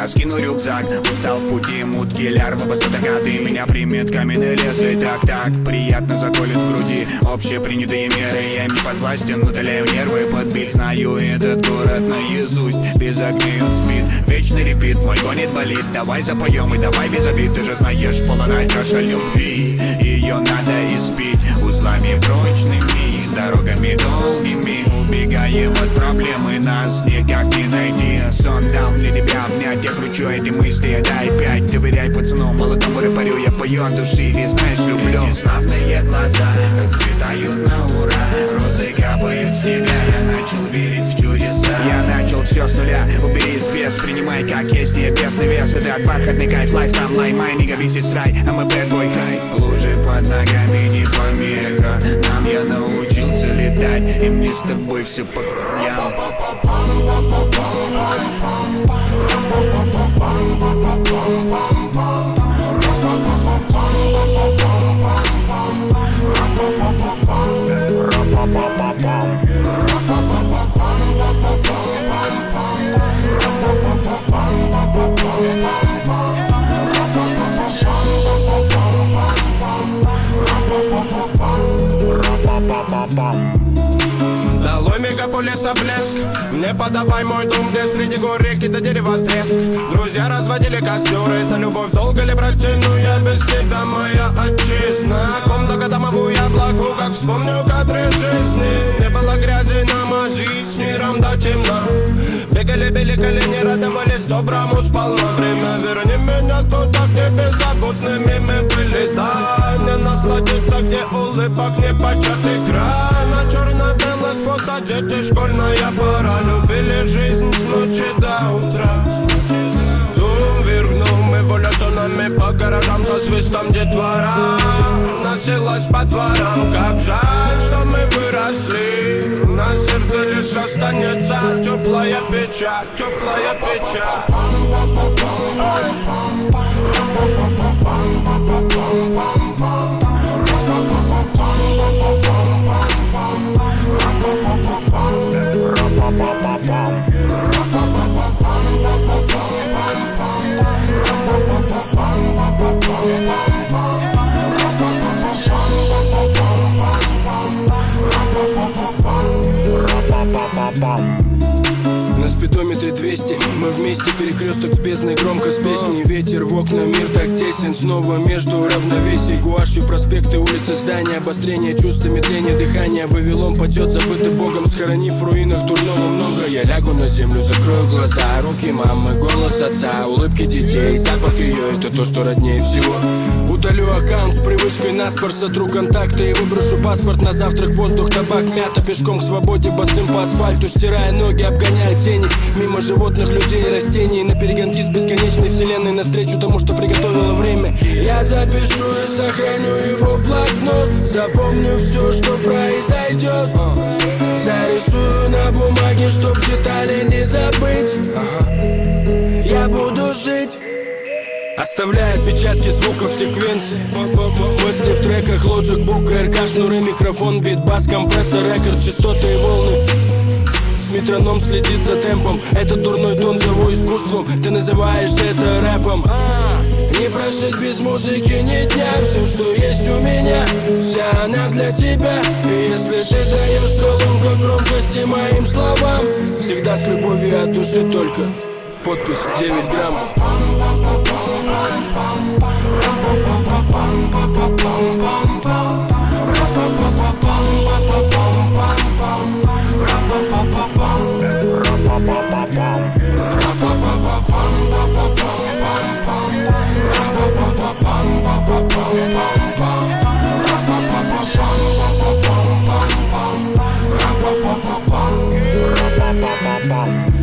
я скину рюкзак. Устал в пути, мутки, лярвы, басатагаты. Меня примет каменный лес и так приятно заколет в груди. Общепринятые меры, я им не подвластен, удаляю нервы, подбит. Знаю этот город наизусть, без огней он спит. Вечный репит, мой гонит болит. Давай запоем и давай без обид. Ты же знаешь, полна чаша любви, ее надо испить узлами прочными, дорогами долгими. Убегаем от проблемы, нас никак не найти. Сон дал для тебя обнять, я кручу эти мысли, дай 5. Доверяй пацану, молодому рэпарю, я пою от души, и знаешь, люблю. Эти славные глаза расцветают на ура, розы капают с тебя, я начал верить в чудеса. Я начал все с нуля, убери спец, принимай как есть, небесный вес. Это бархатный кайф, лайфтайм, лаймай, нига, весь рай, I'm a bad boy high. Лужи под ногами не помеха, нам я научился летать, и мы с тобой все по краям. Долой мегаполиса блеск, не подавай мой дом, где среди гор реки до дерева треск. Друзья разводили костер, это любовь долго ли протяну я без тебя, моя отчизна. Комната домовую яблоку, как вспомню кадры жизни. Не было грязи на мази, с миром до темна. Бегали, били колени, радовались доброму сполна. Время верни меня туда, где беззаботными мы были. Дай мне насладиться, где улыбок не початый край. На черно-белых фото дети, школьная пора. Любили жизнь с ночи до утра. Дум вергнул эволюционами по гаражам со свистом детвора. Носилась по дворам, как жаль, что мы выросли. На сердце лишь останется теплая печаль, теплая печаль. На спидометре 200, мы вместе, перекресток с бездной, громко с песней. Ветер в окна, мир так тесен, снова между равновесий. Гуашью проспекты, улицы, здания, обострение чувств, медление дыхания. Вавилон падет, забытый Богом, схоронив в руинах дурного много. Я лягу на землю, закрою глаза, руки мамы, голос отца, улыбки детей, запах ее, это то, что роднее всего. Удалю аккаунт с привычкой наспор, сотру контакты и выброшу паспорт на завтрак. Воздух, табак, мята, пешком к свободе, босым по асфальту, стирая ноги, обгоняя тени. Мимо животных, людей и растений, на перегонки с бесконечной вселенной, навстречу тому, что приготовило время. Я запишу и сохраню его в блокнот, запомню все, что произойдет. Зарисую на бумаге, чтоб детали не забыть. Я буду жить, оставляя отпечатки звуков секвенции. Мысли в треках, Logic, Book, РК, шнуры, микрофон, бит, бас, компрессор, рекорд, частоты и волны. Метроном следит за темпом, этот дурной тон зову искусством. Ты называешь это рэпом. Не прожить без музыки ни дня. Все, что есть у меня, вся она для тебя. И если ты даешь колонку громкости моим словам, всегда с любовью от души только. Подпись 9 грамм. Bam.